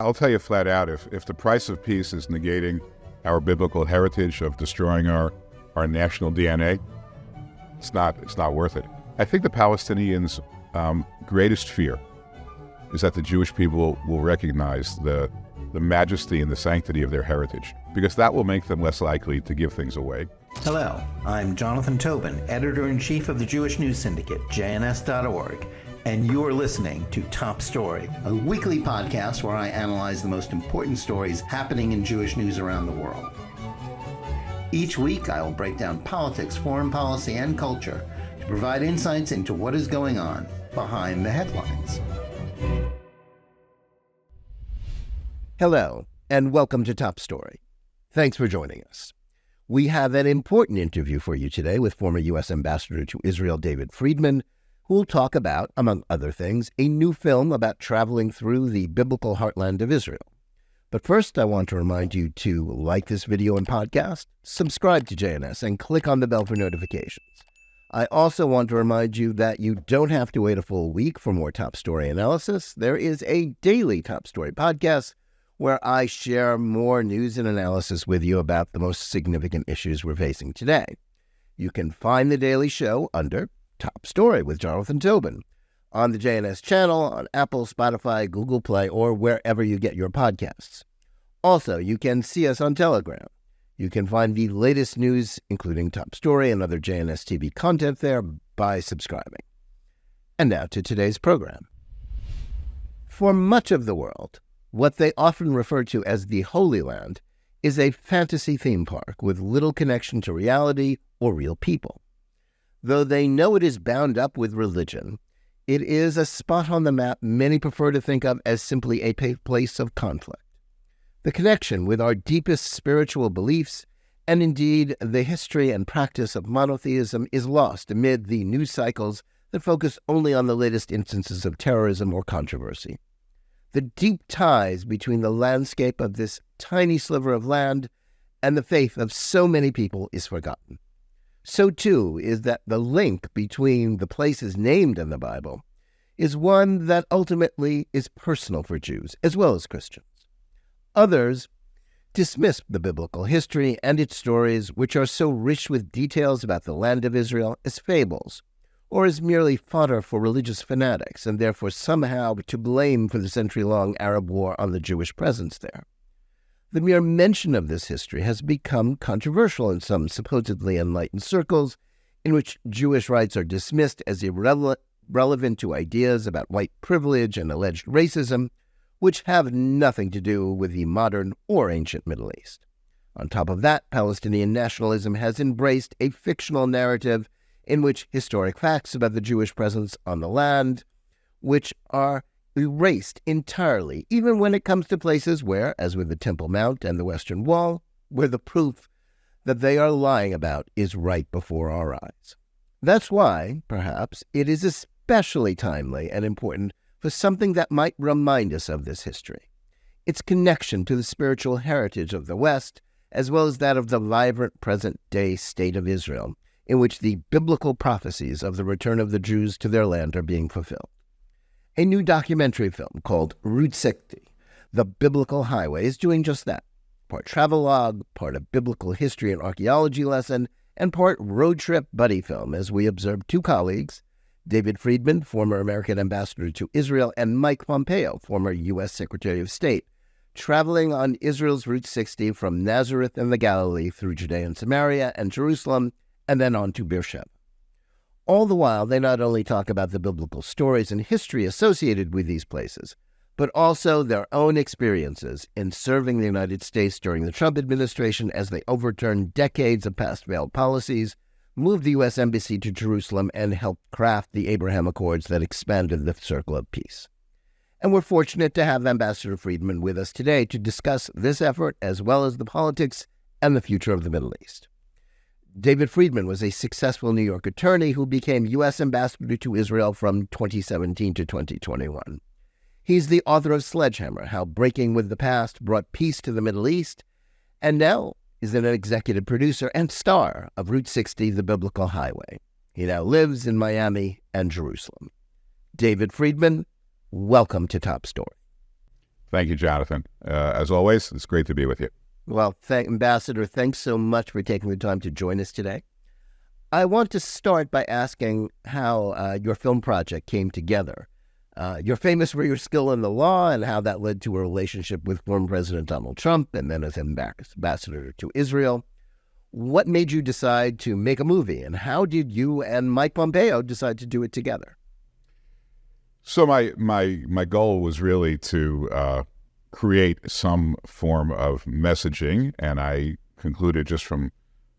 I'll tell you flat out, if the price of peace is negating our biblical heritage of destroying our national DNA, it's not worth it. I think the Palestinians' greatest fear is that the Jewish people will recognize the majesty and the sanctity of their heritage, because that will make them less likely to give things away. Hello, I'm Jonathan Tobin, Editor-in-Chief of the Jewish News Syndicate, jns.org, and you're listening to Top Story, a weekly podcast where I analyze the most important stories happening in Jewish news around the world. Each week, I will break down politics, foreign policy, and culture to provide insights into what is going on behind the headlines. Hello, and welcome to Top Story. Thanks for joining us. We have an important interview for you today with former U.S. Ambassador to Israel David Friedman, who will talk about, among other things, a new film about traveling through the biblical heartland of Israel. But first, I want to remind you to like this video and podcast, subscribe to JNS, and click on the bell for notifications. I also want to remind you that you don't have to wait a full week for more Top Story analysis. There is a daily Top Story podcast where I share more news and analysis with you about the most significant issues we're facing today. You can find the daily show under Top Story with Jonathan Tobin on the JNS channel, on Apple, Spotify, Google Play, or wherever you get your podcasts. Also, you can see us on Telegram. You can find the latest news, including Top Story and other JNS TV content there, by subscribing. And now to today's program. For much of the world, what they often refer to as the Holy Land is a fantasy theme park with little connection to reality or real people. Though they know it is bound up with religion, it is a spot on the map many prefer to think of as simply a place of conflict. The connection with our deepest spiritual beliefs, and indeed the history and practice of monotheism, is lost amid the news cycles that focus only on the latest instances of terrorism or controversy. The deep ties between the landscape of this tiny sliver of land and the faith of so many people is forgotten. So too is that the link between the places named in the Bible is one that ultimately is personal for Jews as well as Christians. Others dismiss the biblical history and its stories, which are so rich with details about the land of Israel, as fables, or as merely fodder for religious fanatics, and therefore somehow to blame for the century-long Arab war on the Jewish presence there. The mere mention of this history has become controversial in some supposedly enlightened circles, in which Jewish rights are dismissed as irrelevant to ideas about white privilege and alleged racism, which have nothing to do with the modern or ancient Middle East. On top of that, Palestinian nationalism has embraced a fictional narrative in which historic facts about the Jewish presence on the land, which are erased entirely, even when it comes to places where, as with the Temple Mount and the Western Wall, where the proof that they are lying about is right before our eyes. That's why, perhaps, it is especially timely and important for something that might remind us of this history, its connection to the spiritual heritage of the West, as well as that of the vibrant present-day state of Israel, in which the biblical prophecies of the return of the Jews to their land are being fulfilled. A new documentary film called Route 60, The Biblical Highway, is doing just that. Part travelogue, part a biblical history and archaeology lesson, and part road trip buddy film, as we observe two colleagues, David Friedman, former American ambassador to Israel, and Mike Pompeo, former U.S. Secretary of State, traveling on Israel's Route 60 from Nazareth and the Galilee through Judea and Samaria and Jerusalem, and then on to Beersheba. All the while, they not only talk about the biblical stories and history associated with these places, but also their own experiences in serving the United States during the Trump administration as they overturned decades of past failed policies, moved the U.S. Embassy to Jerusalem, and helped craft the Abraham Accords that expanded the circle of peace. And we're fortunate to have Ambassador Friedman with us today to discuss this effort as well as the politics and the future of the Middle East. David Friedman was a successful New York attorney who became U.S. Ambassador to Israel from 2017 to 2021. He's the author of Sledgehammer, How Breaking with the Past Brought Peace to the Middle East, and now is an executive producer and star of Route 60, The Biblical Highway. He now lives in Miami and Jerusalem. David Friedman, welcome to Top Story. Thank you, Jonathan. As always, it's great to be with you. Well, Ambassador, thanks so much for taking the time to join us today. I want to start by asking how your film project came together. You're famous for your skill in the law and how that led to a relationship with former President Donald Trump and then as ambassador to Israel. What made you decide to make a movie, and how did you and Mike Pompeo decide to do it together? So my goal was really to create some form of messaging, and I concluded just from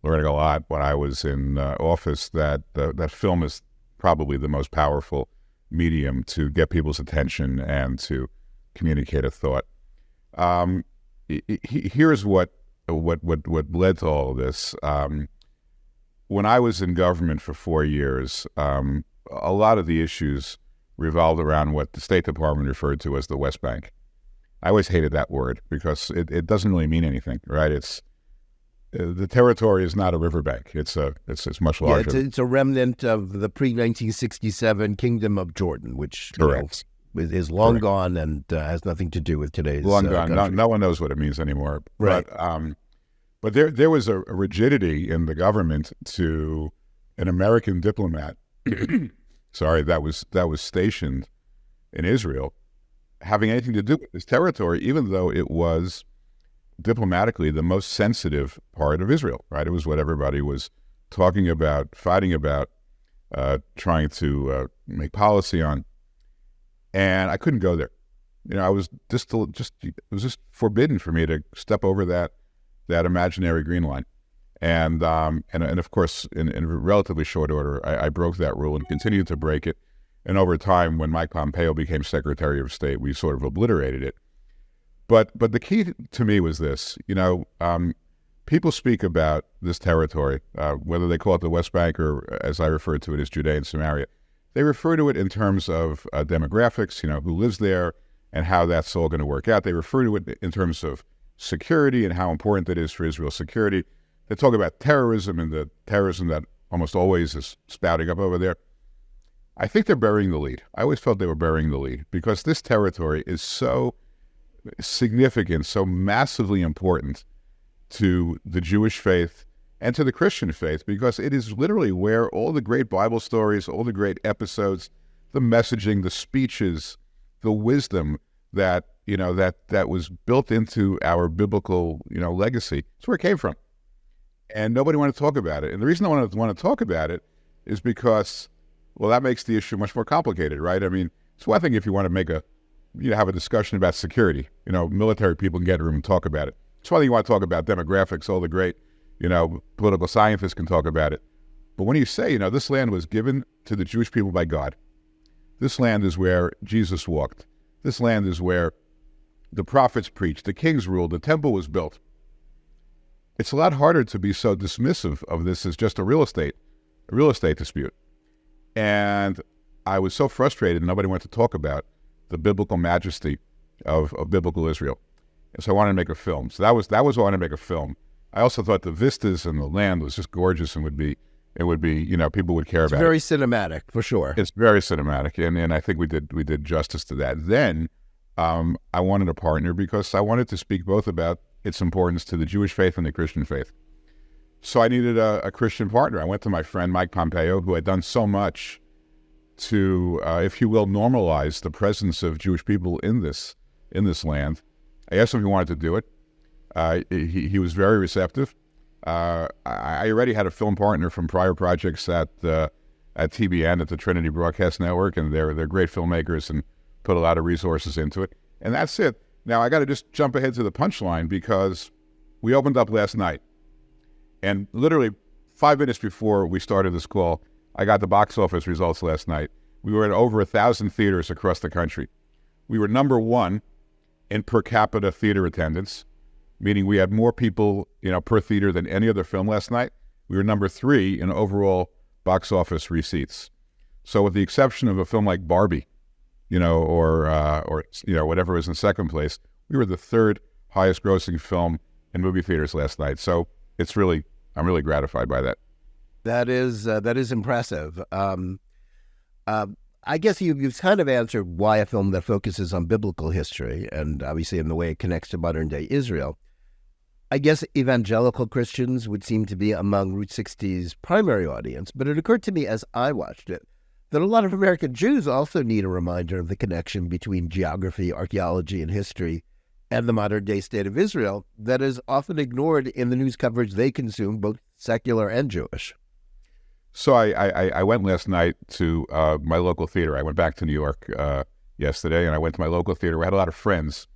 learning a lot when I was in office that that film is probably the most powerful medium to get people's attention and to communicate a thought. Here's what led to all of this. When I was in government for 4 years, a lot of the issues revolved around what the State Department referred to as the West Bank. I always hated that word because it doesn't really mean anything, right? It's the territory is not a riverbank. It's much larger. Yeah, it's a remnant of the pre-1967 Kingdom of Jordan, which is long gone and has nothing to do with today's long gone. country. No one knows what it means anymore. Right. But there was a rigidity in the government to an American diplomat. Sorry, that was stationed in Israel, having anything to do with this territory, even though it was diplomatically the most sensitive part of Israel, right? It was what everybody was talking about, fighting about, trying to make policy on. And I couldn't go there. I was it was just forbidden for me to step over that imaginary green line. And of course, in relatively short order, I broke that rule and continued to break it. And over time, when Mike Pompeo became Secretary of State, we sort of obliterated it. But the key to me was this. People speak about this territory, whether they call it the West Bank or, as I refer to it, as Judea and Samaria. They refer to it in terms of demographics, who lives there and how that's all going to work out. They refer to it in terms of security and how important that is for Israel's security. They talk about terrorism and the terrorism that almost always is spouting up over there. I think they're burying the lead. I always felt they were burying the lead because this territory is so significant, so massively important to the Jewish faith and to the Christian faith, because it is literally where all the great Bible stories, all the great episodes, the messaging, the speeches, the wisdom that was built into our biblical legacy. It's where it came from. And nobody wanted to talk about it. And the reason I want to talk about it is because, well, that makes the issue much more complicated, right? I mean, it's one thing if you want to have a discussion about security. Military people can get in a room and talk about it. It's one thing you want to talk about demographics. All the great, political scientists can talk about it. But when you say, this land was given to the Jewish people by God. This land is where Jesus walked. This land is where the prophets preached, the kings ruled, the temple was built. It's a lot harder to be so dismissive of this as just a real estate dispute. And I was so frustrated nobody wanted to talk about the biblical majesty of biblical Israel. And so I wanted to make a film. So that was why I wanted to make a film. I also thought the vistas and the land was just gorgeous and would be people would care about it. It's very cinematic, for sure. It's very cinematic, and I think we did justice to that. Then I wanted a partner because I wanted to speak both about its importance to the Jewish faith and the Christian faith. So I needed a Christian partner. I went to my friend Mike Pompeo, who had done so much to, if you will, normalize the presence of Jewish people in this land. I asked him if he wanted to do it. He was very receptive. I already had a film partner from prior projects at TBN, at the Trinity Broadcast Network, and they're great filmmakers and put a lot of resources into it. And that's it. Now, I got to just jump ahead to the punchline because we opened up last night. And literally 5 minutes before we started this call, I got the box office results last night. We were at over 1,000 theaters across the country. We were number one in per capita theater attendance, meaning we had more people, per theater than any other film last night. We were number 3 in overall box office receipts. So with the exception of a film like Barbie, or whatever was in second place, we were the 3rd highest grossing film in movie theaters last night. So I'm really gratified by that. That is impressive. I I guess you've kind of answered why a film that focuses on biblical history and obviously in the way it connects to modern-day Israel. I guess evangelical Christians would seem to be among Route 60's primary audience, but it occurred to me as I watched it that a lot of American Jews also need a reminder of the connection between geography, archaeology, and history and the modern-day state of Israel that is often ignored in the news coverage they consume, both secular and Jewish. So I went last night to my local theater. I went back to New York yesterday, and I went to my local theater. I had a lot of friends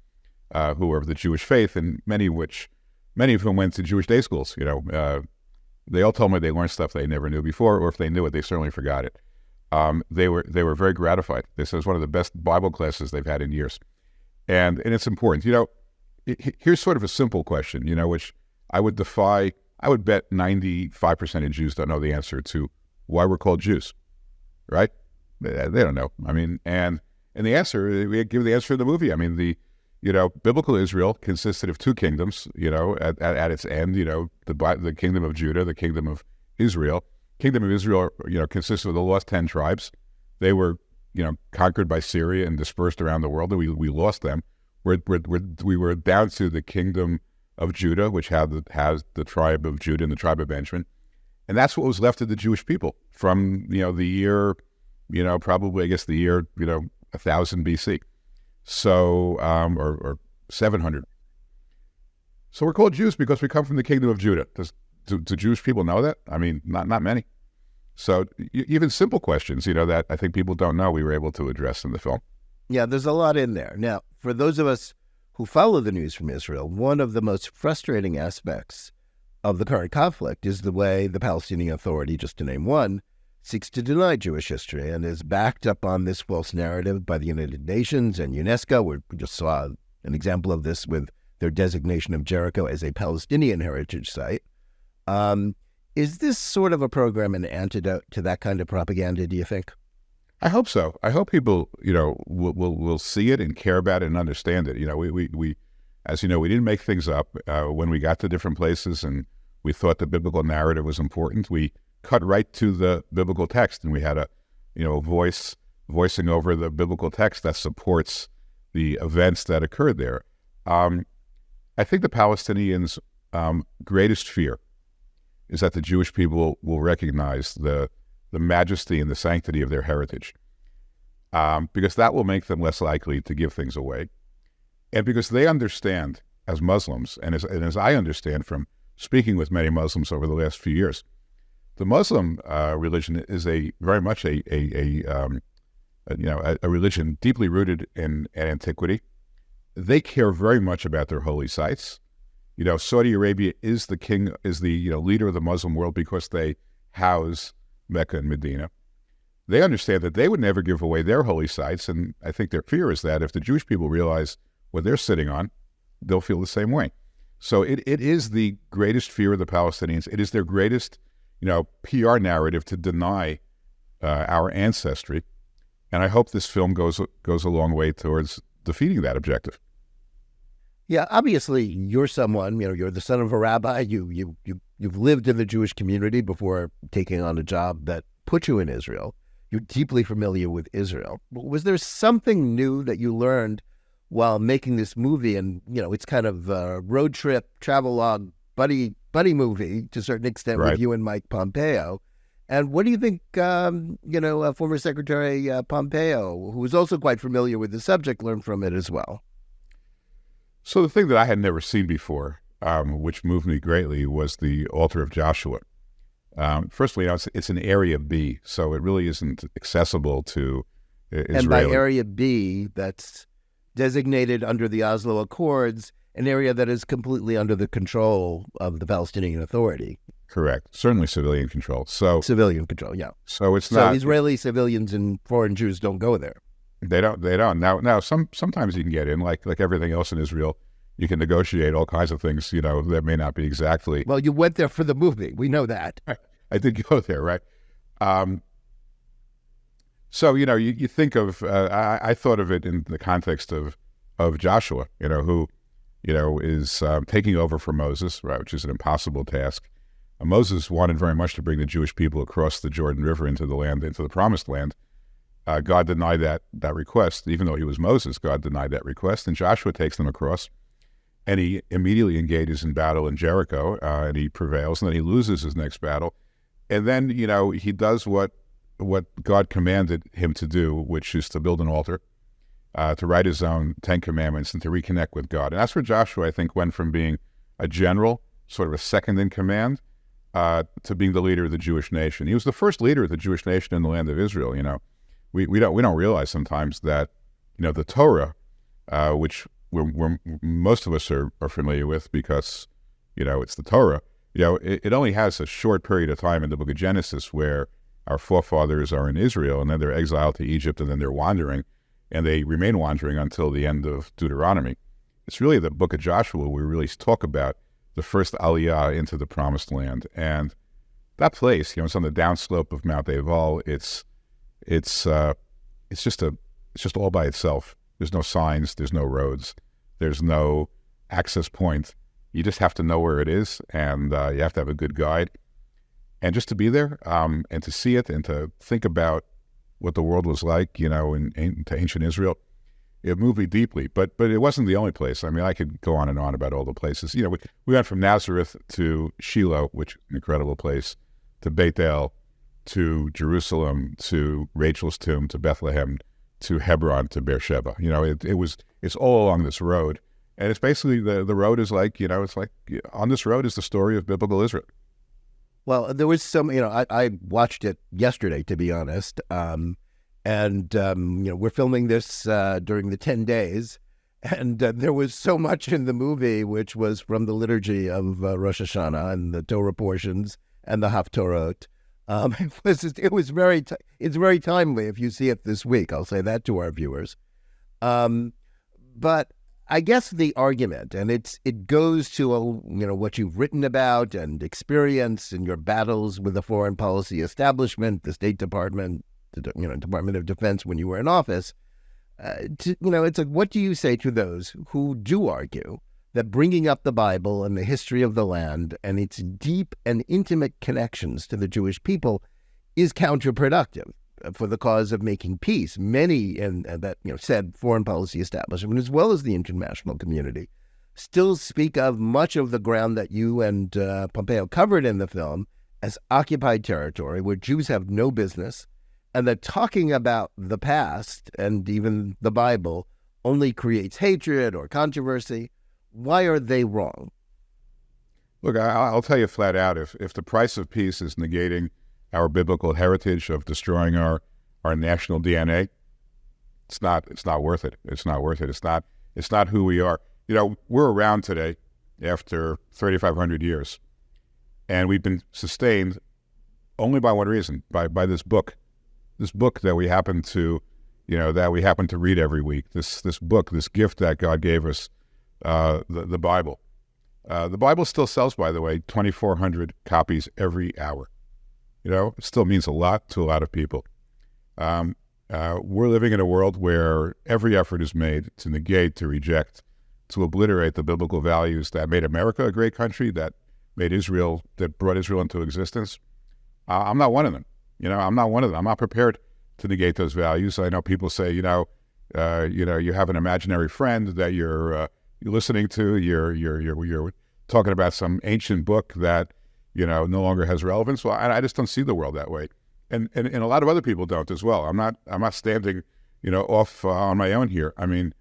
who were of the Jewish faith, and many of whom went to Jewish day schools. They all told me they learned stuff they never knew before, or if they knew it, they certainly forgot it. They were very gratified. This was one of the best Bible classes they've had in years, and it's important. Here's sort of a simple question, which I would bet 95% of Jews don't know the answer to why we're called Jews, right? They don't know. I mean, and the answer, we give the answer in the movie. I mean, biblical Israel consisted of two kingdoms, at its end, the kingdom of Judah, the kingdom of Israel. Kingdom of Israel, consisted of the lost 10 tribes. They were, conquered by Syria and dispersed around the world, and we lost them. We were down to the kingdom of Judah, which has the tribe of Judah and the tribe of Benjamin. And that's what was left of the Jewish people from, the year, probably, I guess, the year, 1000 BC. So, or 700. So we're called Jews because we come from the kingdom of Judah. Do Jewish people know that? I mean, not many. So even simple questions, that I think people don't know, we were able to address in the film. Yeah, there's a lot in there. Now, for those of us who follow the news from Israel, one of the most frustrating aspects of the current conflict is the way the Palestinian Authority, just to name one, seeks to deny Jewish history and is backed up on this false narrative by the United Nations and UNESCO. We just saw an example of this with their designation of Jericho as a Palestinian heritage site. Is this sort of a program an antidote to that kind of propaganda, do you think? I hope so. I hope people, will see it and care about it and understand it. We as you know, we didn't make things up. When we got to different places and we thought the biblical narrative was important, we cut right to the biblical text, and we had a voicing over the biblical text that supports the events that occurred there. I think the Palestinians' greatest fear is that the Jewish people will recognize the majesty and the sanctity of their heritage, because that will make them less likely to give things away. And because they understand, as Muslims, and as I understand from speaking with many Muslims over the last few years, the Muslim religion is very much a religion deeply rooted in antiquity. They care very much about their holy sites. Saudi Arabia is the leader of the Muslim world because they house Mecca and Medina. They understand that they would never give away their holy sites, and I think their fear is that if the Jewish people realize what they're sitting on, they'll feel the same way. So it is the greatest fear of the Palestinians. It is their greatest, PR narrative to deny our ancestry, and I hope this film goes a long way towards defeating that objective. Yeah, obviously, you're someone, you're the son of a rabbi. You've lived in the Jewish community before taking on a job that put you in Israel. You're deeply familiar with Israel. Was there something new that you learned while making this movie? And, it's kind of a road trip, travelogue, buddy movie to a certain extent, right, with you and Mike Pompeo. And what do you think, former Secretary Pompeo, who was also quite familiar with the subject, learned from it as well? So the thing that I had never seen before, which moved me greatly, was the altar of Joshua. Firstly, it's an Area B, so it really isn't accessible to Israel. And by Area B, that's designated under the Oslo Accords, an area that is completely under the control of the Palestinian Authority. Correct. Certainly civilian control. So civilian control, yeah. So it's not... So Israeli civilians and foreign Jews don't go there. They don't. Now, sometimes you can get in, like everything else in Israel. You can negotiate all kinds of things, that may not be exactly... Well, you went there for the movie. We know that. I did go there, right? So, you think of... I thought of it in the context of Joshua, who, is taking over for Moses, right, which is an impossible task. Moses wanted very much to bring the Jewish people across the Jordan River into the Promised Land. God denied that request. Even though he was Moses, God denied that request. And Joshua takes them across, and he immediately engages in battle in Jericho, and he prevails, and then he loses his next battle. And then, he does what God commanded him to do, which is to build an altar, to write his own 10 Commandments, and to reconnect with God. And that's where Joshua, I think, went from being a general, sort of a second in command, to being the leader of the Jewish nation. He was the first leader of the Jewish nation in the land of Israel. We don't realize sometimes that the Torah, which we're most of us are familiar with because it's the Torah. It only has a short period of time in the book of Genesis where our forefathers are in Israel, and then they're exiled to Egypt, and then they're wandering, and they remain wandering until the end of Deuteronomy. It's really the book of Joshua where we really talk about the first aliyah into the promised land. And that place, it's on the downslope of Mount Ebal. It's just all by itself. There's no signs, there's no roads, there's no access point. You just have to know where it is, and you have to have a good guide. And just to be there, and to see it, and to think about what the world was like, in ancient Israel, it moved me deeply. But it wasn't the only place. I mean, I could go on and on about all the places. We went from Nazareth to Shiloh, which is an incredible place, to Beit El, to Jerusalem, to Rachel's tomb, to Bethlehem, to Hebron, to Beersheba. It's all along this road. And it's basically, the road is like, it's like on this road is the story of biblical Israel. Well, there was some, I watched it yesterday, to be honest. We're filming this during the 10 days. And there was so much in the movie which was from the liturgy of Rosh Hashanah and the Torah portions and the Haftorot. It's very timely if you see it this week. I'll say that to our viewers. But I guess the argument, and it goes to what you've written about and experience in your battles with the foreign policy establishment, the State Department, the Department of Defense when you were in office. It's like, what do you say to those who do argue that bringing up the Bible and the history of the land and its deep and intimate connections to the Jewish people is counterproductive for the cause of making peace? Many in that said foreign policy establishment, as well as the international community, still speak of much of the ground that you and Pompeo covered in the film as occupied territory where Jews have no business, and that talking about the past and even the Bible only creates hatred or controversy. Why are they wrong? Look, I'll tell you flat out, if the price of peace is negating our biblical heritage, of destroying our national DNA, it's not worth it. It's not worth it. It's not who we are. We're around today after 3,500 years, and we've been sustained only by one reason, by this book that we happen to read every week. This book, this gift that God gave us, the Bible. The Bible still sells, by the way, 2,400 copies every hour. It still means a lot to a lot of people. We're living in a world where every effort is made to negate, to reject, to obliterate the biblical values that made America a great country, that brought Israel into existence. I'm not one of them. I'm not one of them. I'm not prepared to negate those values. I know people say, you have an imaginary friend that you're listening to. You're talking about some ancient book that no longer has relevance. Well, I just don't see the world that way, and a lot of other people don't as well. I'm not standing off on my own here. I mean,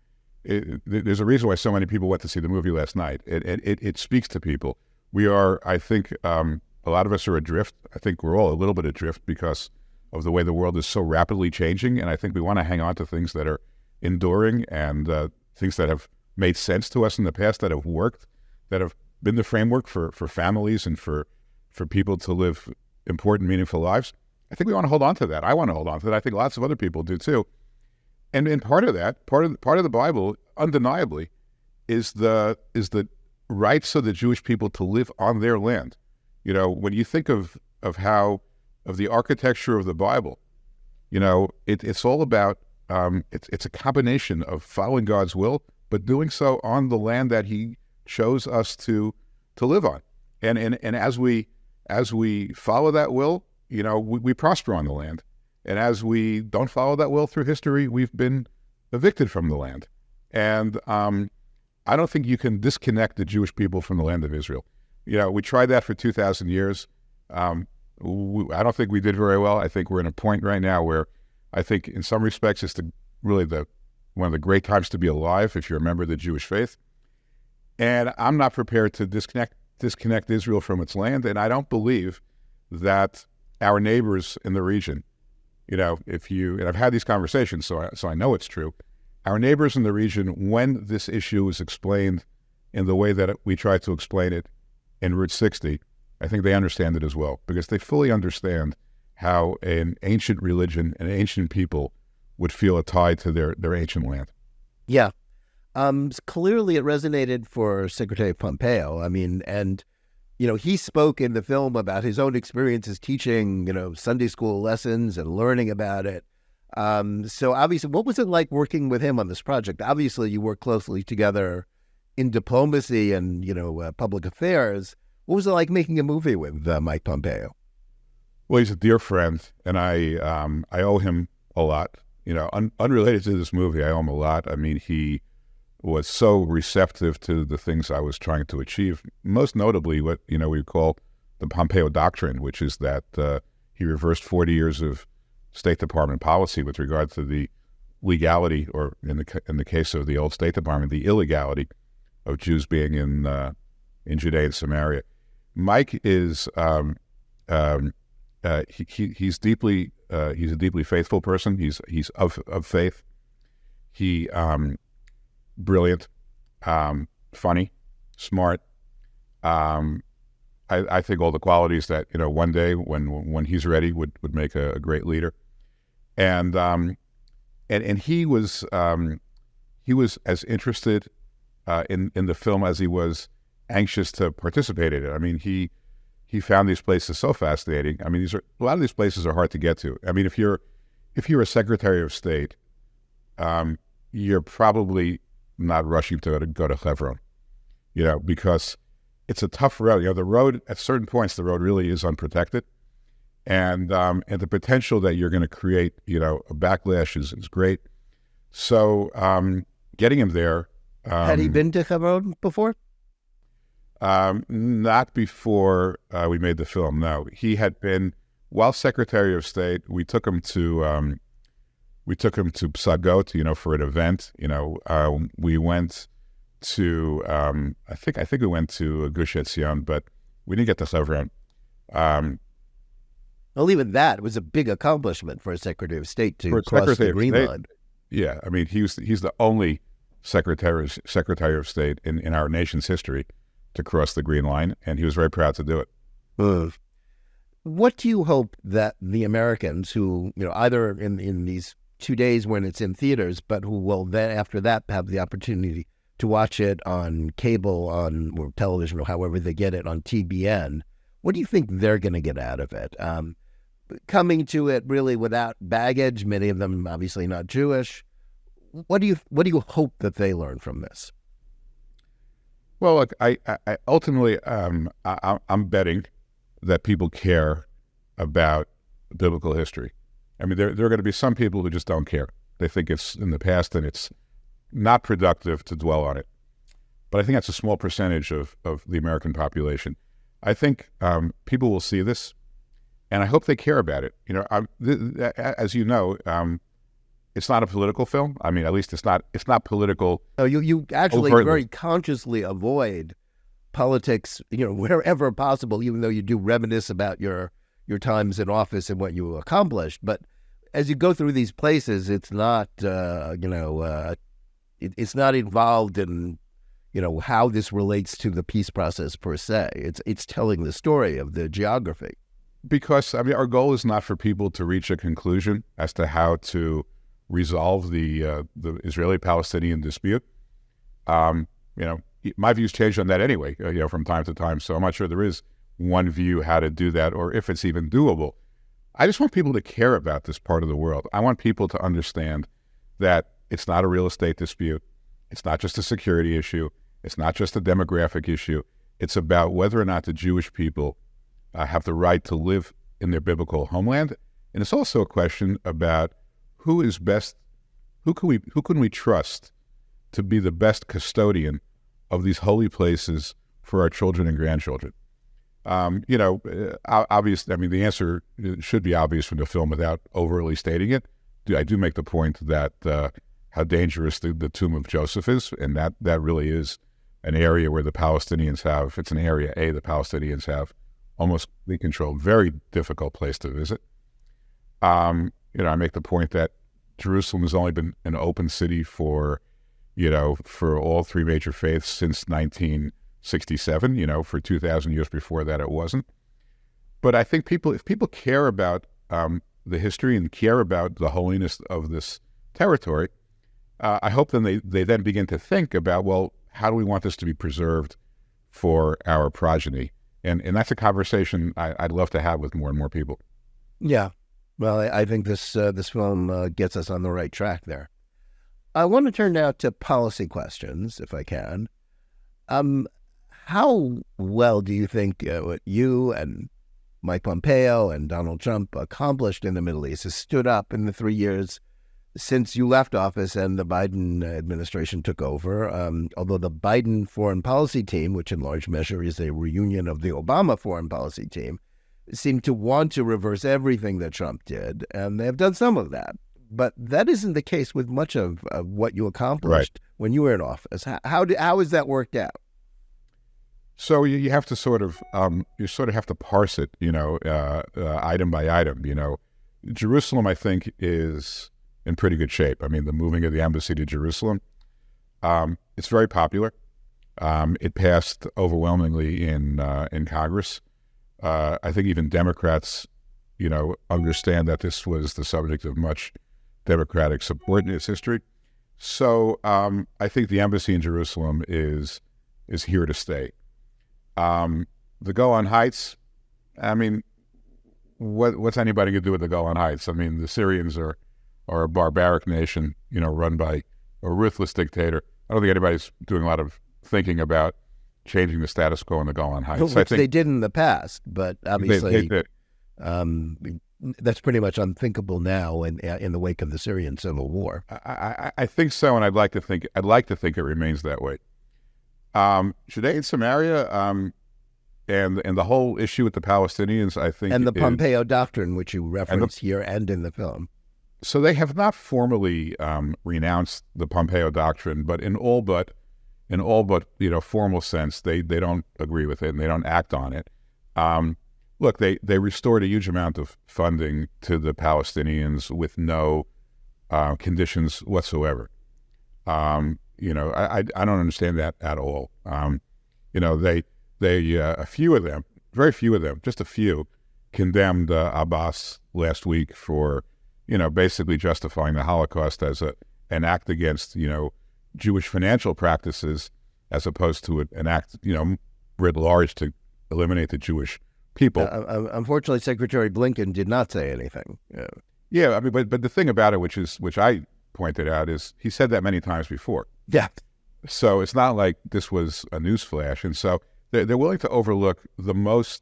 there's a reason why so many people went to see the movie last night. It speaks to people. We are, I think, a lot of us are adrift. I think we're all a little bit adrift because of the way the world is so rapidly changing, and I think we want to hang on to things that are enduring and things that have made sense to us in the past, that have worked, that have been the framework for families and for people to live important, meaningful lives. I think we want to hold on to that. I want to hold on to that. I think lots of other people do too. And part of that, part of the Bible, undeniably, is the rights of the Jewish people to live on their land. When you think of the architecture of the Bible, it's all about it's a combination of following God's will, but doing so on the land that He chose us to live on. And as we follow that will, we prosper on the land. And as we don't follow that will through history, we've been evicted from the land. And I don't think you can disconnect the Jewish people from the land of Israel. We tried that for 2,000 years. I don't think we did very well. I think we're in a point right now where I think in some respects it's really one of the great times to be alive if you're a member of the Jewish faith. And I'm not prepared to disconnect Israel from its land. And I don't believe that our neighbors in the region, and I've had these conversations, so I know it's true. Our neighbors in the region, when this issue is explained in the way that we try to explain it in Route 60, I think they understand it as well, because they fully understand how an ancient religion, an ancient people would feel a tie to their ancient land. Yeah. Clearly it resonated for Secretary Pompeo. I mean, and, he spoke in the film about his own experiences teaching, Sunday school lessons and learning about it. So obviously, what was it like working with him on this project? Obviously, you work closely together in diplomacy and, public affairs. What was it like making a movie with Mike Pompeo? Well, he's a dear friend, and I owe him a lot. Unrelated to this movie, I owe him a lot. I mean, he was so receptive to the things I was trying to achieve, most notably what, we call the Pompeo Doctrine, which is that he reversed 40 years of State Department policy with regard to the legality, or in the case of the old State Department, the illegality of Jews being in Judea and Samaria. Mike is he's a deeply faithful person. He's of faith. He brilliant, funny, smart. I think all the qualities that one day when he's ready would make a great leader. And he was as interested in the film as he was anxious to participate in it. I mean, he found these places so fascinating. I mean, a lot of these places are hard to get to. I mean, if you're a Secretary of State, you're probably not rushing to go to Hebron, because it's a tough road. The road at certain points, the road really is unprotected, and the potential that you're going to create, a backlash is great. So getting him there. Had he been to Hebron before? Not before we made the film. No, he had been while Secretary of State. We took him to Psagot, for an event. We went to I think we went to Gush Etzion, but we didn't get to Hebron. Well, even that was a big accomplishment for a Secretary of State to cross the Green Line. Yeah, I mean, he's the only Secretary of State in our nation's history to cross the Green Line, and he was very proud to do it. What do you hope that the Americans who, either in these 2 days when it's in theaters, but who will then after that have the opportunity to watch it on cable, or television, or however they get it on TBN, what do you think they're going to get out of it? Coming to it really without baggage, many of them obviously not Jewish. What do you hope that they learn from this? Well, look, I ultimately, I'm betting that people care about biblical history. I mean, there are going to be some people who just don't care. They think it's in the past and it's not productive to dwell on it. But I think that's a small percentage of the American population. I think people will see this, and I hope they care about it. As you know, it's not a political film. I mean, at least it's not political. No, you actually overtly. Very consciously avoid politics, wherever possible, even though you do reminisce about your times in office and what you accomplished. But as you go through these places, it's not, it's not involved in, how this relates to the peace process per se. It's telling the story of the geography. Because, I mean, our goal is not for people to reach a conclusion as to how to resolve the Israeli-Palestinian dispute. My views change on that anyway, from time to time. So I'm not sure there is one view how to do that, or if it's even doable. I just want people to care about this part of the world. I want people to understand that it's not a real estate dispute. It's not just a security issue. It's not just a demographic issue. It's about whether or not the Jewish people have the right to live in their biblical homeland, And it's also a question about who is best, who can we trust to be the best custodian of these holy places for our children and grandchildren. Obviously, I mean, the answer should be obvious from the film without overtly stating it. I do make the point that how dangerous the tomb of Joseph is, and that really is an area where the Palestinians have, it's an area the Palestinians have almost complete control. Very difficult place to visit. I make the point that Jerusalem has only been an open city for all three major faiths since 1967. For 2,000 years before that, it wasn't. But I think if people care about the history and care about the holiness of this territory, I hope then they then begin to think about, well, how do we want this to be preserved for our progeny? And that's a conversation I'd love to have with more and more people. Yeah. Well, I think this film gets us on the right track there. I want to turn now to policy questions, if I can. How well do you think what you and Mike Pompeo and Donald Trump accomplished in the Middle East has stood up in the 3 years since you left office and the Biden administration took over? Although the Biden foreign policy team, which in large measure is a reunion of the Obama foreign policy team, seemed to want to reverse everything that Trump did, and they have done some of that. But that isn't the case with much of what you accomplished when you were in office. How has that worked out? So you have to sort of have to parse it, item by item. Jerusalem, I think, is in pretty good shape. I mean, the moving of the embassy to Jerusalem, it's very popular. It passed overwhelmingly in Congress. I think even Democrats, understand that this was the subject of much Democratic support in its history. So I think the embassy in Jerusalem is here to stay. The Golan Heights, I mean, what's anybody going to do with the Golan Heights? I mean, the Syrians are a barbaric nation, run by a ruthless dictator. I don't think anybody's doing a lot of thinking about changing the status quo in the Golan Heights. Which they did in the past, but obviously they that's pretty much unthinkable now in the wake of the Syrian civil war. I think so, and I'd like to think it remains that way. Judea and Samaria, and the whole issue with the Palestinians, I think, and the Pompeo doctrine, which you reference here and in the film. So they have not formally renounced the Pompeo doctrine, but in all but formal sense, they don't agree with it and they don't act on it. Look, they restored a huge amount of funding to the Palestinians with no conditions whatsoever. I don't understand that at all. A few of them, very few of them, just a few, condemned Abbas last week for, basically justifying the Holocaust as an act against, Jewish financial practices, as opposed to an act, writ large to eliminate the Jewish people. Unfortunately, Secretary Blinken did not say anything. Yeah, I mean, but the thing about it, which I pointed out, is he said that many times before. Yeah. So it's not like this was a newsflash, and so they're willing to overlook the most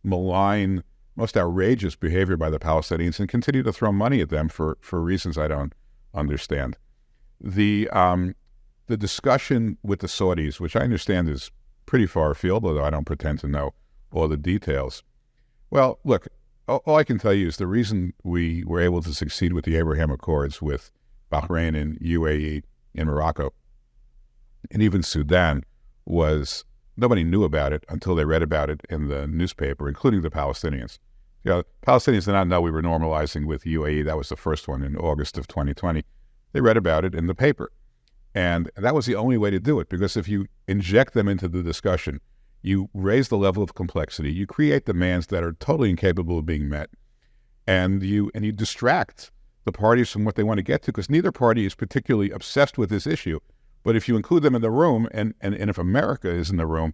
malign, most outrageous behavior by the Palestinians and continue to throw money at them for reasons I don't understand. The discussion with the Saudis, which I understand is pretty far afield, although I don't pretend to know all the details. Well, look, all I can tell you is the reason we were able to succeed with the Abraham Accords with Bahrain and UAE and Morocco and even Sudan was nobody knew about it until they read about it in the newspaper, including the Palestinians. Palestinians did not know we were normalizing with UAE. That was the first one in August of 2020. They read about it in the paper. And that was the only way to do it, because if you inject them into the discussion, you raise the level of complexity, you create demands that are totally incapable of being met, and you distract the parties from what they want to get to, because neither party is particularly obsessed with this issue. But if you include them in the room, and if America is in the room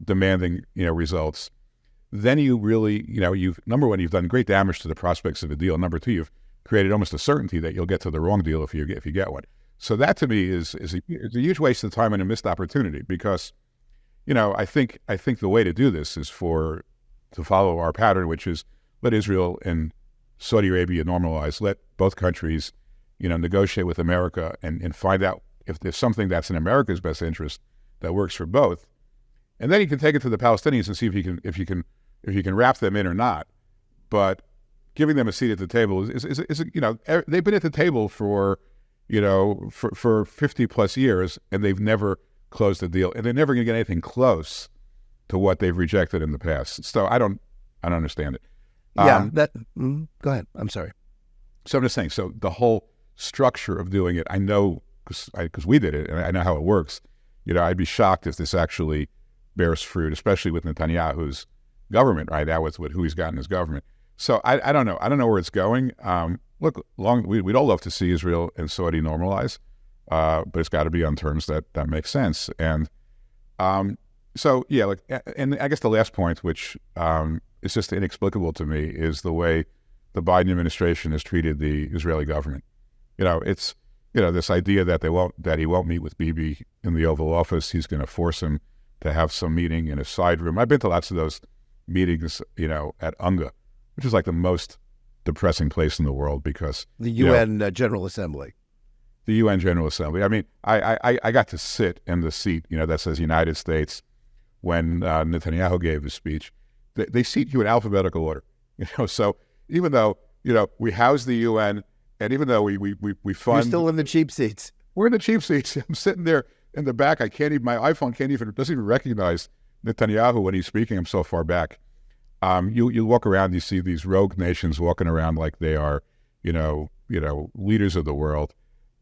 demanding results, then you really, you've, number one, you've done great damage to the prospects of a deal. Number two, you've created almost a certainty that you'll get to the wrong deal if you get one. So that to me is a huge waste of time and a missed opportunity, because, I think the way to do this is to follow our pattern, which is let Israel and Saudi Arabia normalize. Let both countries, negotiate with America and find out if there's something that's in America's best interest that works for both. And then he can take it to the Palestinians and see if you can wrap them in or not. But giving them a seat at the table is they've been at the table for 50 plus years, and they've never closed the deal, and they're never going to get anything close to what they've rejected in the past. So I don't understand it. Go ahead. I'm sorry. So I'm just saying. So the whole structure of doing it, I know because we did it, and I know how it works. I'd be shocked if this actually bears fruit, especially with Netanyahu's government right now, with who he's got in his government. So I don't know. I don't know where it's going. Look, we'd all love to see Israel and Saudi normalize, but it's got to be on terms that make sense. And and I guess the last point, which is just inexplicable to me, is the way the Biden administration has treated the Israeli government. It's this idea that he won't meet with Bibi in the Oval Office. He's going to force him to have some meeting in a side room. I've been to lots of those meetings, at UNGA, which is like the most depressing place in the world because the UN General Assembly. The UN General Assembly. I mean, I got to sit in the seat, that says United States when Netanyahu gave his speech. They seat you in alphabetical order, So even though we house the UN, and even though we fund, you're still in the cheap seats. We're in the cheap seats. I'm sitting there in the back. My iPhone doesn't even recognize Netanyahu when he's speaking. I'm so far back. You walk around, you see these rogue nations walking around like they are, leaders of the world.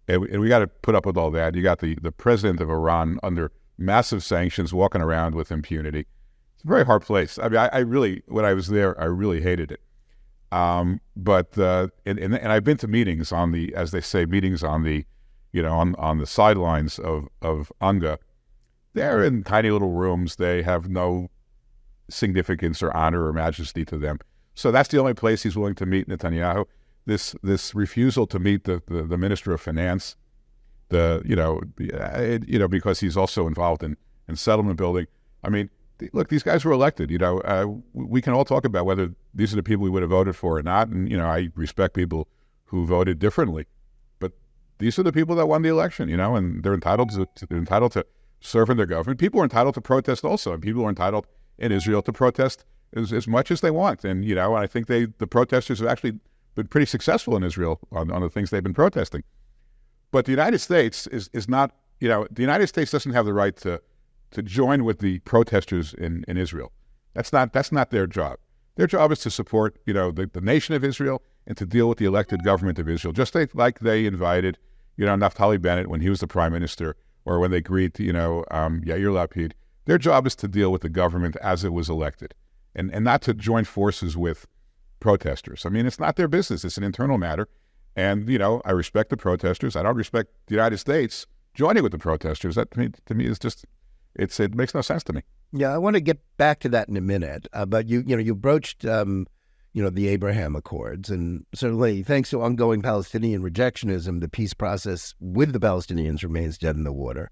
And we got to put up with all that. You got the president of Iran under massive sanctions walking around with impunity. It's a very hard place. I mean, I really, when I was there, I really hated it. But I've been to meetings on the, as they say, meetings on the, on the sidelines of UNGA. They're in tiny little rooms. They have no significance or honor or majesty to them. So that's the only place he's willing to meet Netanyahu. This refusal to meet the Minister of Finance, because he's also involved in settlement building. I mean, look, these guys were elected. We can all talk about whether these are the people we would have voted for or not, and I respect people who voted differently. But these are the people that won the election, and they're entitled to serve in their government. People are entitled to protest also, and people are entitled in Israel to protest as much as they want. And I think the protesters have actually been pretty successful in Israel on the things they've been protesting. But the United States is not, the United States doesn't have the right to join with the protesters in Israel. That's not their job. Their job is to support, the nation of Israel and to deal with the elected government of Israel, just like they invited, Naftali Bennett when he was the prime minister, or when they greet, Yair Lapid. Their job is to deal with the government as it was elected, and not to join forces with protesters. I mean, it's not their business. It's an internal matter. And, I respect the protesters. I don't respect the United States joining with the protesters. That to me is just, it makes no sense to me. Yeah, I want to get back to that in a minute. But you broached, the Abraham Accords, and certainly thanks to ongoing Palestinian rejectionism, the peace process with the Palestinians remains dead in the water.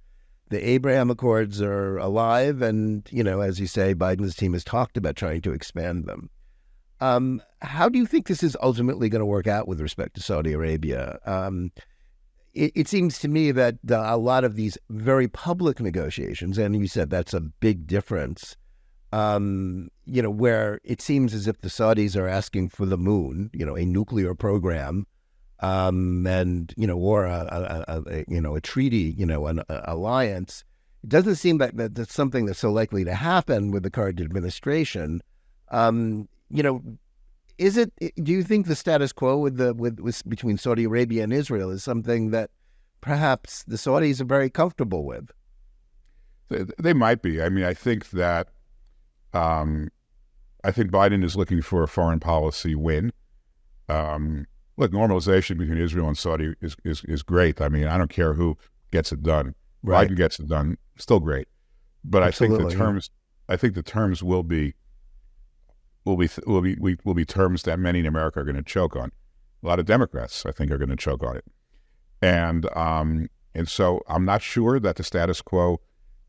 The Abraham Accords are alive, and, as you say, Biden's team has talked about trying to expand them. How do you think this is ultimately going to work out with respect to Saudi Arabia? It seems to me that a lot of these very public negotiations, and you said that's a big difference, where it seems as if the Saudis are asking for the moon, a nuclear program, and, or a treaty, an alliance. It doesn't seem like that's something that's so likely to happen with the current administration. Is it? Do you think the status quo with between Saudi Arabia and Israel is something that perhaps the Saudis are very comfortable with? They might be. I mean, I think that Biden is looking for a foreign policy win. Look, normalization between Israel and Saudi is great. I mean, I don't care who gets it done. Right. Biden gets it done, still great. But Absolutely. I think the terms will be terms that many in America are going to choke on. A lot of Democrats, I think, are going to choke on it. And so I'm not sure that the status quo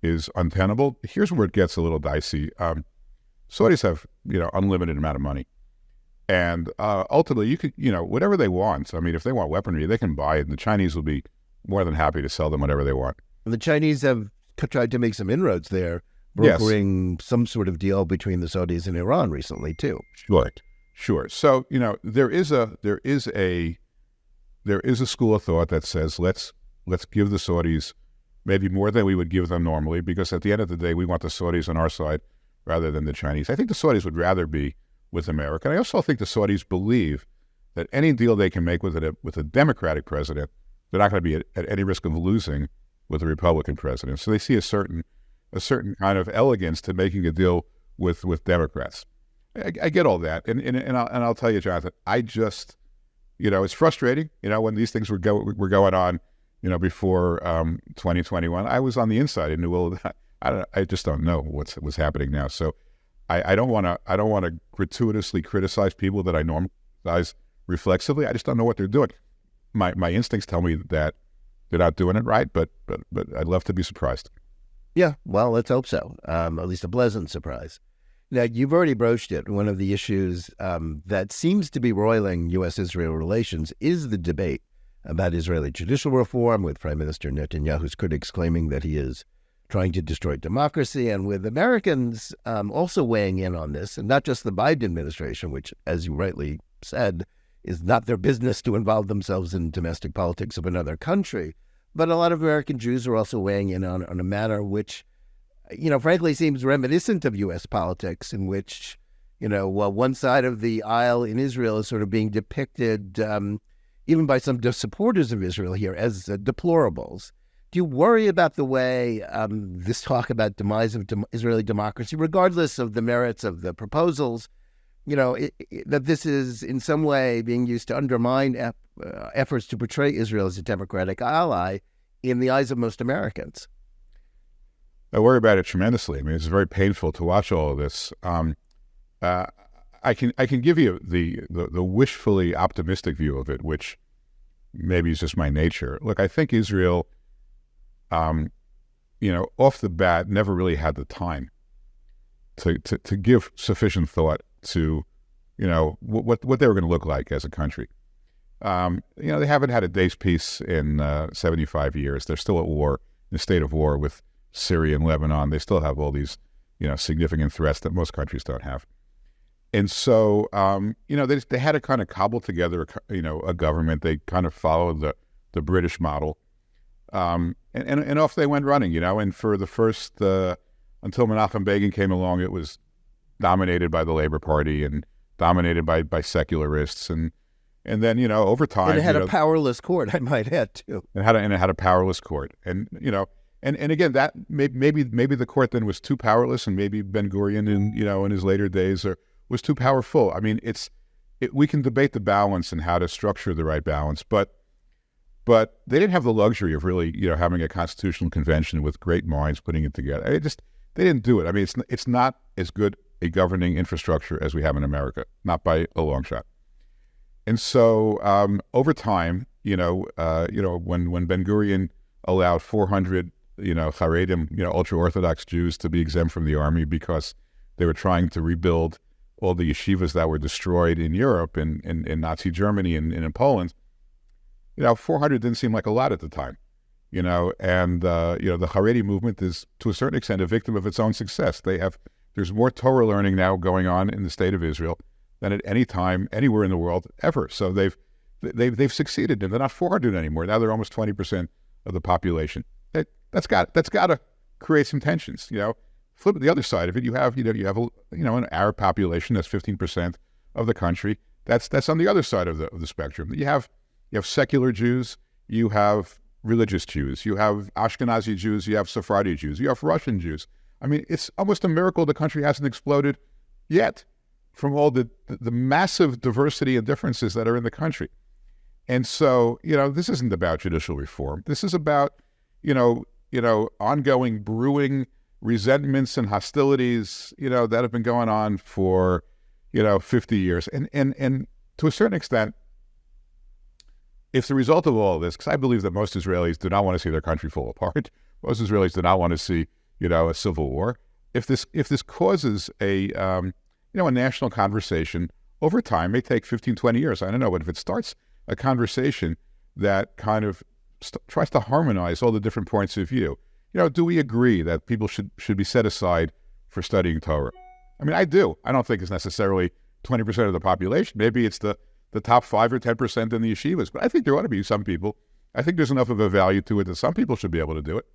is untenable. Here's where it gets a little dicey. Saudis have, unlimited amount of money. And ultimately, you could, whatever they want. I mean, if they want weaponry, they can buy it, and the Chinese will be more than happy to sell them whatever they want. The Chinese have tried to make some inroads there, Yes. brokering some sort of deal between the Saudis and Iran recently too. Sure. So, there is a school of thought that says let's give the Saudis maybe more than we would give them normally, because at the end of the day, we want the Saudis on our side rather than the Chinese. I think the Saudis would rather be with America. And I also think the Saudis believe that any deal they can make with a Democratic president, they're not going to be at any risk of losing with a Republican president. So they see a certain kind of elegance to making a deal with Democrats. I get all that, and I'll tell you, Jonathan, I just, it's frustrating. When these things were going on, before 2021, I was on the inside and knew all of that. I just don't know what's happening now. So I don't want to gratuitously criticize people that I normally criticize reflexively. I just don't know what they're doing. My instincts tell me that they're not doing it right, but I'd love to be surprised. Yeah, well, let's hope so. At least a pleasant surprise. Now, you've already broached it. One of the issues that seems to be roiling U.S.-Israel relations is the debate about Israeli judicial reform, with Prime Minister Netanyahu's critics claiming that he is trying to destroy democracy, and with Americans also weighing in on this, and not just the Biden administration, which, as you rightly said, is not their business to involve themselves in domestic politics of another country. But a lot of American Jews are also weighing in on a matter which, frankly seems reminiscent of U.S. politics, in which, one side of the aisle in Israel is sort of being depicted, even by some supporters of Israel here, as deplorables. Do you worry about the way this talk about demise of Israeli democracy, regardless of the merits of the proposals, that this is in some way being used to undermine efforts to portray Israel as a democratic ally in the eyes of most Americans? I worry about it tremendously. I mean, it's very painful to watch all of this. I can give you the wishfully optimistic view of it, which maybe is just my nature. Look, I think Israel, off the bat, never really had the time to give sufficient thought to, what they were going to look like as a country. They haven't had a day's peace in 75 years. They're still at war, in a state of war with Syria and Lebanon. They still have all these, significant threats that most countries don't have. And so, they had to kind of cobble together, a government. They kind of followed the British model. And off they went running, and for the first, until Menachem Begin came along, it was dominated by the Labor Party and dominated by secularists. And then, over time... And it had a powerless court, I might add, too. It had a powerless court. And, and again, that maybe the court then was too powerless, and maybe Ben-Gurion in his later days was too powerful. I mean, we can debate the balance and how to structure the right balance, but they didn't have the luxury of really, having a constitutional convention with great minds putting it together. They didn't do it. I mean, it's not as good a governing infrastructure as we have in America, not by a long shot. And so over time, when Ben-Gurion allowed 400, Haredim, ultra-Orthodox Jews to be exempt from the army because they were trying to rebuild all the yeshivas that were destroyed in Europe and in Nazi Germany and in Poland, 400 didn't seem like a lot at the time, and the Haredi movement is, to a certain extent, a victim of its own success. There's more Torah learning now going on in the state of Israel than at any time anywhere in the world ever. So they've succeeded, and they're not 400 anymore. Now they're almost 20% of the population. That's got to create some tensions. Flip the other side of it. You have an Arab population that's 15% of the country. That's on the other side of the spectrum. You have secular Jews, you have religious Jews, you have Ashkenazi Jews, you have Sephardi Jews, you have Russian Jews. I mean, it's almost a miracle the country hasn't exploded yet from all the massive diversity and differences that are in the country. And so, this isn't about judicial reform. This is about, ongoing brewing resentments and hostilities, that have been going on for, 50 years. And to a certain extent, if the result of all of this, because I believe that most Israelis do not want to see their country fall apart, most Israelis do not want to see, a civil war. If this causes a national conversation over time, may take 15, 20 years. I don't know. But if it starts a conversation that kind of tries to harmonize all the different points of view, do we agree that people should be set aside for studying Torah? I mean, I do. I don't think it's necessarily 20% of the population. Maybe it's the top 5 or 10% in the yeshivas. But I think there ought to be some people. I think there's enough of a value to it that some people should be able to do it.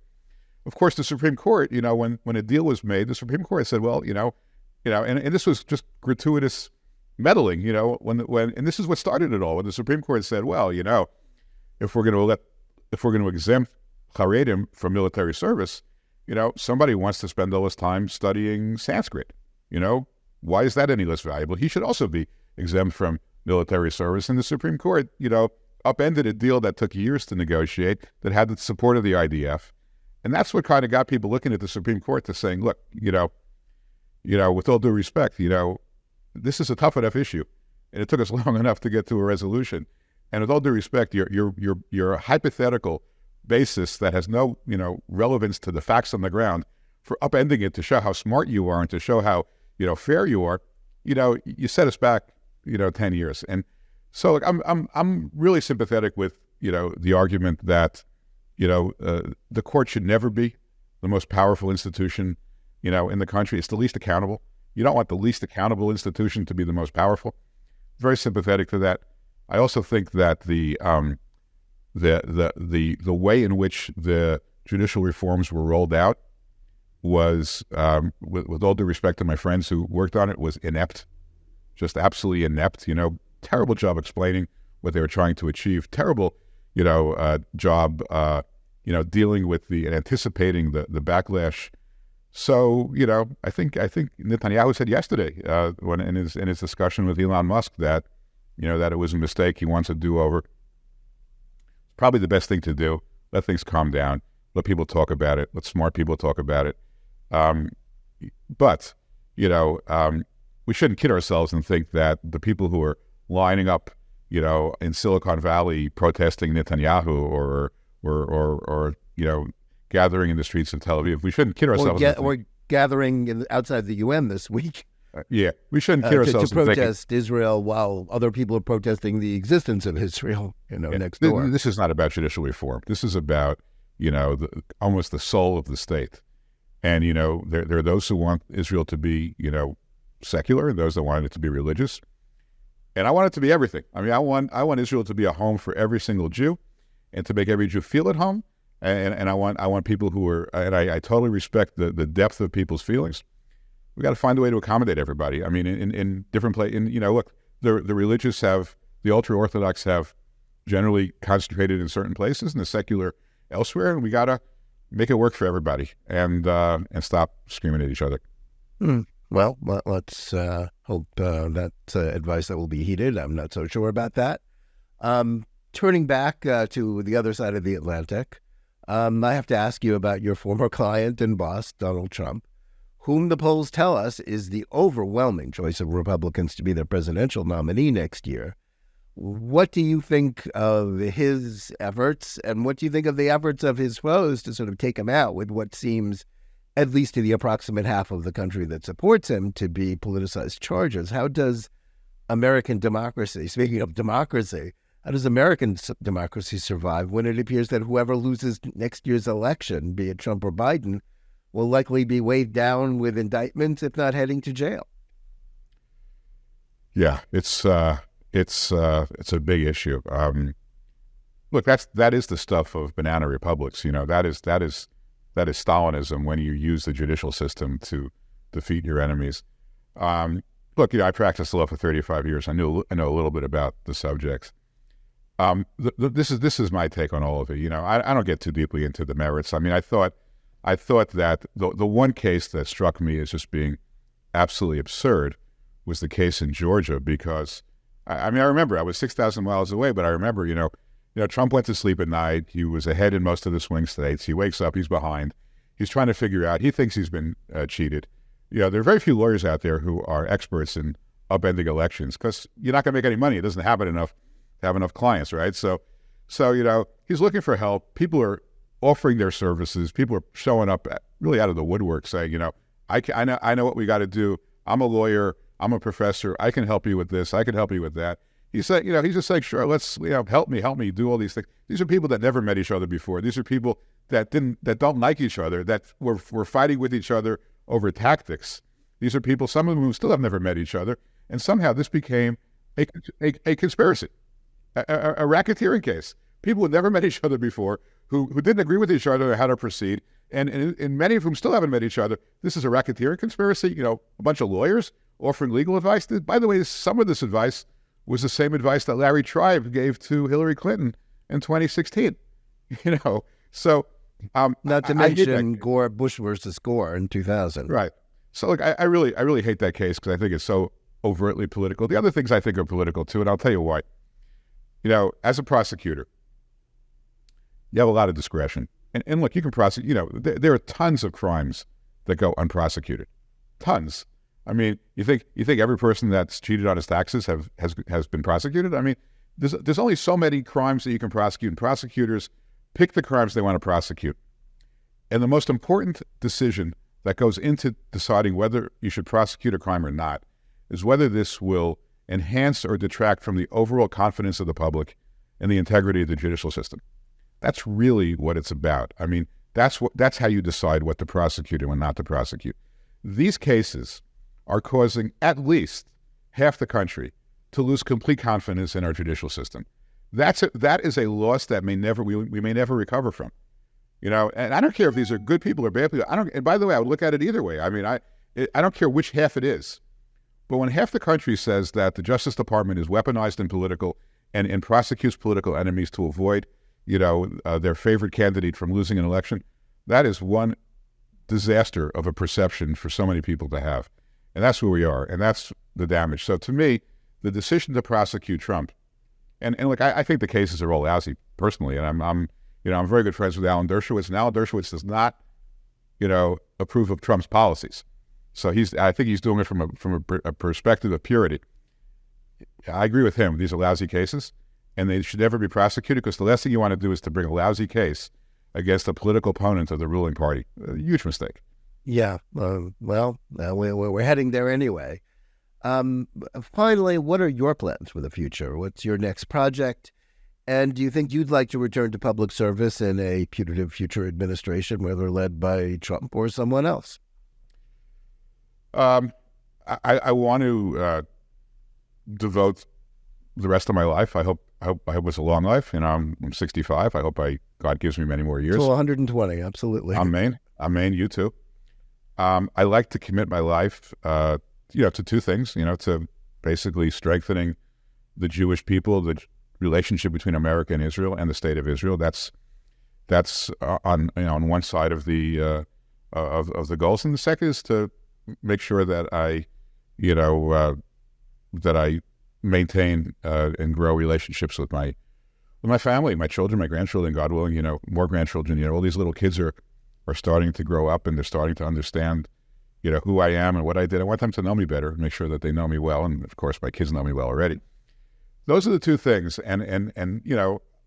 Of course, the Supreme Court, when a deal was made, the Supreme Court said, well, and this was just gratuitous meddling, and this is what started it all. When the Supreme Court said, well, if we're going to exempt Haredim from military service, somebody wants to spend all his time studying Sanskrit. Why is that any less valuable? He should also be exempt from military service. And the Supreme Court, upended a deal that took years to negotiate that had the support of the IDF. And that's what kind of got people looking at the Supreme Court to saying, look, with all due respect, this is a tough enough issue. And it took us long enough to get to a resolution. And with all due respect, your hypothetical basis that has no, relevance to the facts on the ground, for upending it to show how smart you are and to show how, fair you are, you set us back, 10 years. And so look, I'm really sympathetic with, the argument that, the court should never be the most powerful institution, in the country. It's the least accountable. You don't want the least accountable institution to be the most powerful. Very sympathetic to that. I also think that the way in which the judicial reforms were rolled out was, with all due respect to my friends who worked on it, was inept, just absolutely inept. Terrible job explaining what they were trying to achieve. Terrible, job, dealing with and anticipating the backlash. So, I think Netanyahu said yesterday, when in his discussion with Elon Musk, that that it was a mistake. He wants a do-over. Probably the best thing to do. Let things calm down. Let people talk about it. Let smart people talk about it. But we shouldn't kid ourselves and think that the people who are lining up, in Silicon Valley protesting Netanyahu or gathering in the streets of Tel Aviv, we shouldn't kid ourselves. Or gathering outside the UN this week. We shouldn't kid ourselves to protest Israel while other people are protesting the existence of Israel, next door. This is not about judicial reform. This is about, almost the soul of the state. And, there are those who want Israel to be, secular, and those that want it to be religious. And I want it to be everything. I mean, I want Israel to be a home for every single Jew and to make every Jew feel at home. And I want people who are, and I totally respect the depth of people's feelings. We got to find a way to accommodate everybody. I mean, in different places, look, the religious the ultra-Orthodox have generally concentrated in certain places and the secular elsewhere, and we got to make it work for everybody and stop screaming at each other. Well, let's hope that's advice that will be heeded. I'm not so sure about that. Turning back to the other side of the Atlantic, I have to ask you about your former client and boss, Donald Trump, whom the polls tell us is the overwhelming choice of Republicans to be their presidential nominee next year. What do you think of his efforts, and what do you think of the efforts of his foes to sort of take him out with what seems, at least to the approximate half of the country that supports him, to be politicized charges? How does American democracy, speaking of democracy, how does American democracy survive when it appears that whoever loses next year's election, be it Trump or Biden, will likely be weighed down with indictments, if not heading to jail? Yeah, it's a big issue. Look, that is the stuff of banana republics. That is Stalinism, when you use the judicial system to defeat your enemies. Look, I practiced law for 35 years. I know a little bit about the subject. This is my take on all of it. I don't get too deeply into the merits. I mean, I thought that the one case that struck me as just being absolutely absurd was the case in Georgia, because I remember I was 6,000 miles away, but I remember, Trump went to sleep at night. He was ahead in most of the swing states. He wakes up, he's behind. He's trying to figure out, he thinks he's been cheated. There are very few lawyers out there who are experts in upending elections, because you're not going to make any money. It doesn't happen enough to have enough clients, right? So he's looking for help. People are offering their services. People are showing up really out of the woodwork saying, I know what we got to do. I'm a lawyer. I'm a professor. I can help you with this. I can help you with that. He's just saying, sure, let's, help me do all these things. These are people that never met each other before. These are people that don't like each other, that were fighting with each other over tactics. These are people, some of them who still have never met each other, and somehow this became a conspiracy, a racketeering case. People who never met each other before, who didn't agree with each other how to proceed, and many of whom still haven't met each other. This is a racketeering conspiracy. A bunch of lawyers offering legal advice. By the way, some of this advice was the same advice that Larry Tribe gave to Hillary Clinton in 2016. So not to mention Gore, Bush versus Gore in 2000. Right. So look, I really hate that case because I think it's so overtly political. The other things I think are political too, and I'll tell you why. As a prosecutor, you have a lot of discretion. And look, you can prosecute, there are tons of crimes that go unprosecuted. Tons. I mean, you think every person that's cheated on his taxes has been prosecuted? I mean, there's only so many crimes that you can prosecute, and prosecutors pick the crimes they want to prosecute. And the most important decision that goes into deciding whether you should prosecute a crime or not is whether this will enhance or detract from the overall confidence of the public and the integrity of the judicial system. That's really what it's about. I mean, that's how you decide what to prosecute and what not to prosecute. These cases are causing at least half the country to lose complete confidence in our judicial system. That is a loss that we may never recover from. And I don't care if these are good people or bad people. And by the way, I would look at it either way. I mean, I don't care which half it is. But when half the country says that the Justice Department is weaponized and political and prosecutes political enemies to avoid, their favorite candidate from losing an election, that is one disaster of a perception for so many people to have. And that's where we are, and that's the damage. So to me, the decision to prosecute Trump, and look, I think the cases are all lousy personally, and I'm very good friends with Alan Dershowitz, and Alan Dershowitz does not, approve of Trump's policies. So I think he's doing it from a perspective of purity. I agree with him. These are lousy cases, and they should never be prosecuted because the last thing you want to do is to bring a lousy case against a political opponent of the ruling party. A huge mistake. Yeah. We're heading there anyway. Finally, what are your plans for the future? What's your next project? And do you think you'd like to return to public service in a putative future administration, whether led by Trump or someone else? I want to devote the rest of my life. I hope it's a long life. I'm 65. I hope God gives me many more years. Till 120, absolutely. Amen. You too. I like to commit my life, to two things. To basically strengthening the Jewish people, the relationship between America and Israel, and the state of Israel. That's on one side of the goals, and the second is to make sure that I maintain and grow relationships with my family, my children, my grandchildren, God willing, more grandchildren. All these little kids are starting to grow up, and they're starting to understand, who I am and what I did. I want them to know me better, make sure that they know me well, and of course, my kids know me well already. Those are the two things, and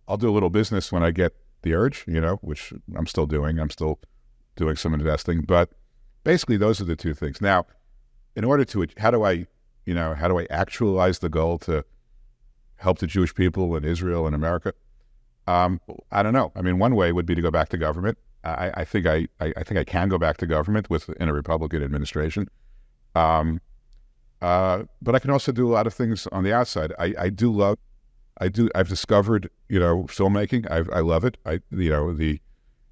I'll do a little business when I get the urge, which I'm still doing. I'm still doing some investing, but basically, those are the two things. Now, in order to, how do I actualize the goal to help the Jewish people in Israel and America? I don't know. I mean, one way would be to go back to government. I think I can go back to government in a Republican administration. But I can also do a lot of things on the outside. I've discovered, filmmaking. I love it.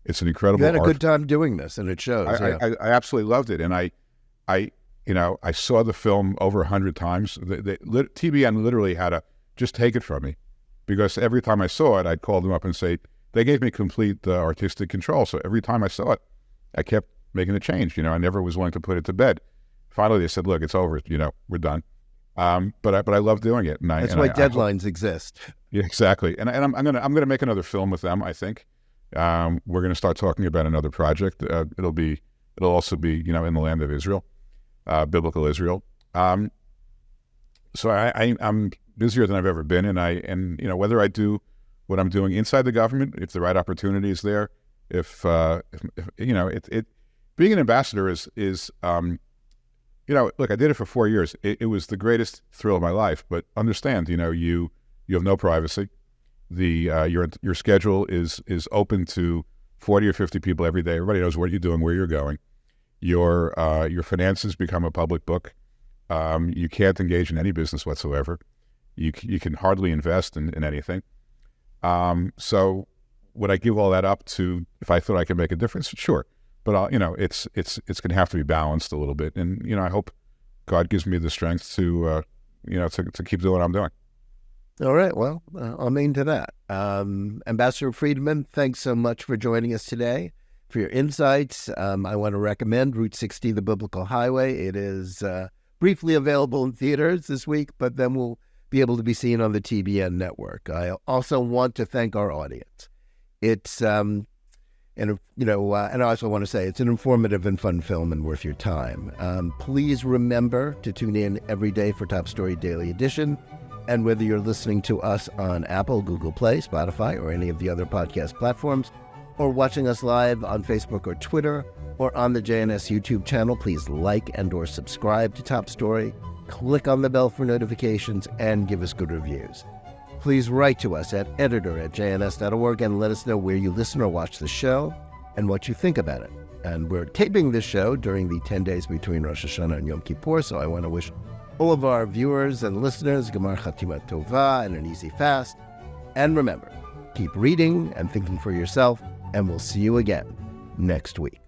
It's an incredible art. You had a art. good time doing this, and it shows. I absolutely loved it. And I saw the film over 100 times. TBN literally had to just take it from me, because every time I saw it, I'd call them up and say, they gave me complete artistic control. So every time I saw it, I kept making a change. I never was willing to put it to bed. Finally, they said, look, it's over. We're done. But I love doing it. And that's why deadlines exist. Yeah, exactly. And I'm gonna make another film with them, I think. We're going to start talking about another project. It'll also be, in the land of Israel, biblical Israel. So I'm busier than I've ever been, and whether I do what I'm doing inside the government, if the right opportunity is there, if being an ambassador is Look, I did it for 4 years. It was the greatest thrill of my life. But understand, you have no privacy. Your schedule is open to 40 or 50 people every day. Everybody knows what you're doing, where you're going. Your finances become a public book. You can't engage in any business whatsoever. You can hardly invest in anything. So would I give all that up to if I thought I could make a difference? Sure. But it's going to have to be balanced a little bit, and I hope God gives me the strength to keep doing what I'm doing. All right, well, amen to that. Ambassador Friedman, thanks so much for joining us today. For your insights, I want to recommend Route 60, The Biblical Highway. It is briefly available in theaters this week, but then we'll be able to be seen on the TBN network. I also want to thank our audience. It's and I also want to say it's an informative and fun film and worth your time. Please remember to tune in every day for Top Story Daily Edition. And whether you're listening to us on Apple, Google Play, Spotify, or any of the other podcast platforms, or watching us live on Facebook or Twitter, or on the JNS YouTube channel, please like and or subscribe to Top Story, click on the bell for notifications, and give us good reviews. Please write to us at editor@jns.org and let us know where you listen or watch the show and what you think about it. And we're taping this show during the 10 days between Rosh Hashanah and Yom Kippur, so I want to wish all of our viewers and listeners Gemar Chatima Tova and an easy fast. And remember, keep reading and thinking for yourself, and we'll see you again next week.